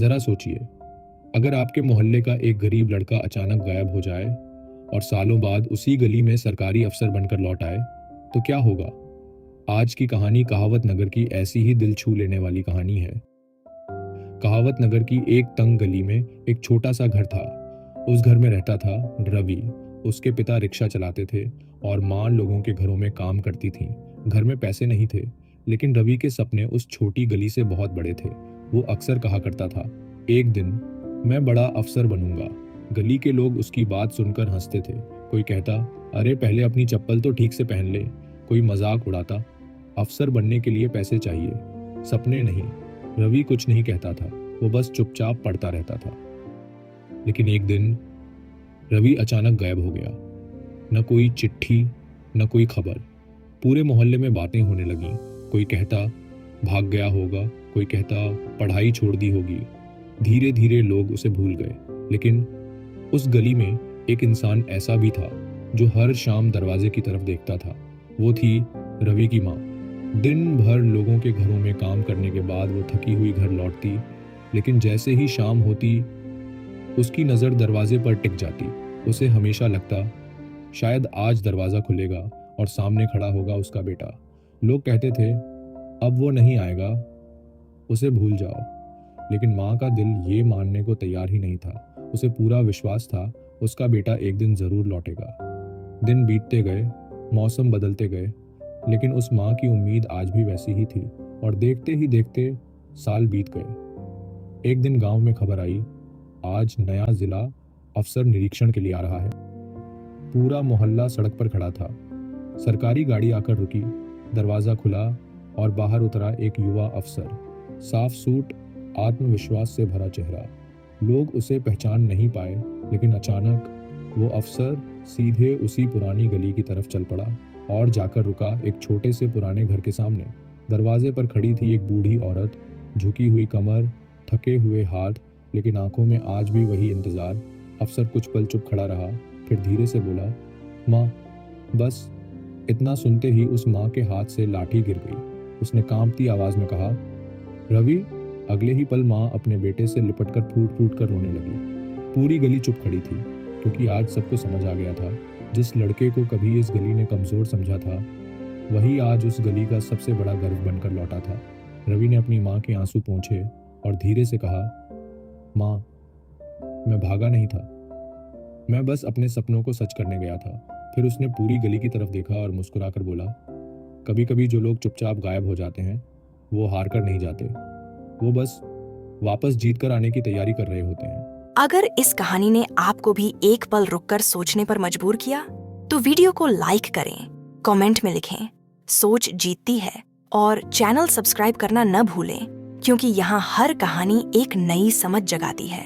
जरा सोचिए, अगर आपके मोहल्ले का एक गरीब लड़का अचानक गायब हो जाए और सालों बाद उसी गली में सरकारी अफसर बनकर लौट आए, तो क्या होगा? आज की कहानी कहावत नगर की ऐसी ही दिल छू लेने वाली कहानी है। कहावत नगर की एक तंग गली में एक छोटा सा घर था। उस घर में रहता था रवि। उसके पिता रिक्शा चलाते थे और माँ लोगों के घरों में काम करती थी। घर में पैसे नहीं थे, लेकिन रवि के सपने उस छोटी गली से बहुत बड़े थे। वो अक्सर कहा करता था, एक दिन मैं बड़ा अफसर बनूंगा। गली के लोग उसकी बात सुनकर हंसते थे। कोई कहता, अरे पहले अपनी चप्पल तो ठीक से पहन ले। कोई मजाक उड़ाता, अफसर बनने के लिए पैसे चाहिए, सपने नहीं। रवि कुछ नहीं कहता था, वो बस चुपचाप पढ़ता रहता था। लेकिन एक दिन रवि अचानक गायब हो गया। न कोई चिट्ठी, न कोई खबर। पूरे मोहल्ले में बातें होने लगीं। कोई कहता भाग गया होगा, कोई कहता पढ़ाई छोड़ दी होगी। धीरे धीरे लोग उसे भूल गए। लेकिन उस गली में एक इंसान ऐसा भी था जो हर शाम दरवाजे की तरफ देखता था। वो थी रवि की माँ। दिन भर लोगों के घरों में काम करने के बाद वो थकी हुई घर लौटती, लेकिन जैसे ही शाम होती उसकी नज़र दरवाजे पर टिक जाती। उसे हमेशा लगता, शायद आज दरवाज़ा खुलेगा और सामने खड़ा होगा उसका बेटा। लोग कहते थे, अब वो नहीं आएगा, उसे भूल जाओ। लेकिन माँ का दिल ये मानने को तैयार ही नहीं था। उसे पूरा विश्वास था उसका बेटा एक दिन ज़रूर लौटेगा। दिन बीतते गए, मौसम बदलते गए, लेकिन उस माँ की उम्मीद आज भी वैसी ही थी। और देखते ही देखते साल बीत गए। एक दिन गांव में खबर आई, आज नया जिला अफसर निरीक्षण के लिए आ रहा है। पूरा मोहल्ला सड़क पर खड़ा था। सरकारी गाड़ी आकर रुकी, दरवाज़ा खुला और बाहर उतरा एक युवा अफसर। साफ सूट, आत्मविश्वास से भरा चेहरा। लोग उसे पहचान नहीं पाए, लेकिन अचानक वो अफसर सीधे उसी पुरानी गली की तरफ चल पड़ा और जाकर रुका एक छोटे से पुराने घर के सामने। दरवाजे पर खड़ी थी एक बूढ़ी औरत, झुकी हुई कमर, थके हुए हाथ, लेकिन आंखों में आज भी वही इंतजार। अफसर कुछ पल चुप खड़ा रहा, फिर धीरे से बोला, माँ। बस इतना सुनते ही उस माँ के हाथ से लाठी गिर गई। उसने कांपती आवाज में कहा, रवि। अगले ही पल माँ अपने बेटे से लिपटकर फूट फूट कर रोने लगी। पूरी गली चुप खड़ी थी, क्योंकि आज सबको समझ आ गया था, जिस लड़के को कभी इस गली ने कमजोर समझा था, वही आज उस गली का सबसे बड़ा गर्व बनकर लौटा था। रवि ने अपनी माँ के आंसू पोंछे और धीरे से कहा, माँ, मैं भागा नहीं था, मैं बस अपने सपनों को सच करने गया था। फिर उसने पूरी गली की तरफ देखा और मुस्कुराकर बोला, कभी कभी जो लोग चुपचाप गायब हो जाते हैं, वो हार कर नहीं जाते, वो बस वापस जीत कर आने की तैयारी कर रहे होते हैं। अगर इस कहानी ने आपको भी एक पल रुककर सोचने पर मजबूर किया, तो वीडियो को लाइक करें, कमेंट में लिखें, सोच जीतती है, और चैनल सब्सक्राइब करना न भूलें, क्योंकि यहाँ हर कहानी एक नई समझ जगाती है।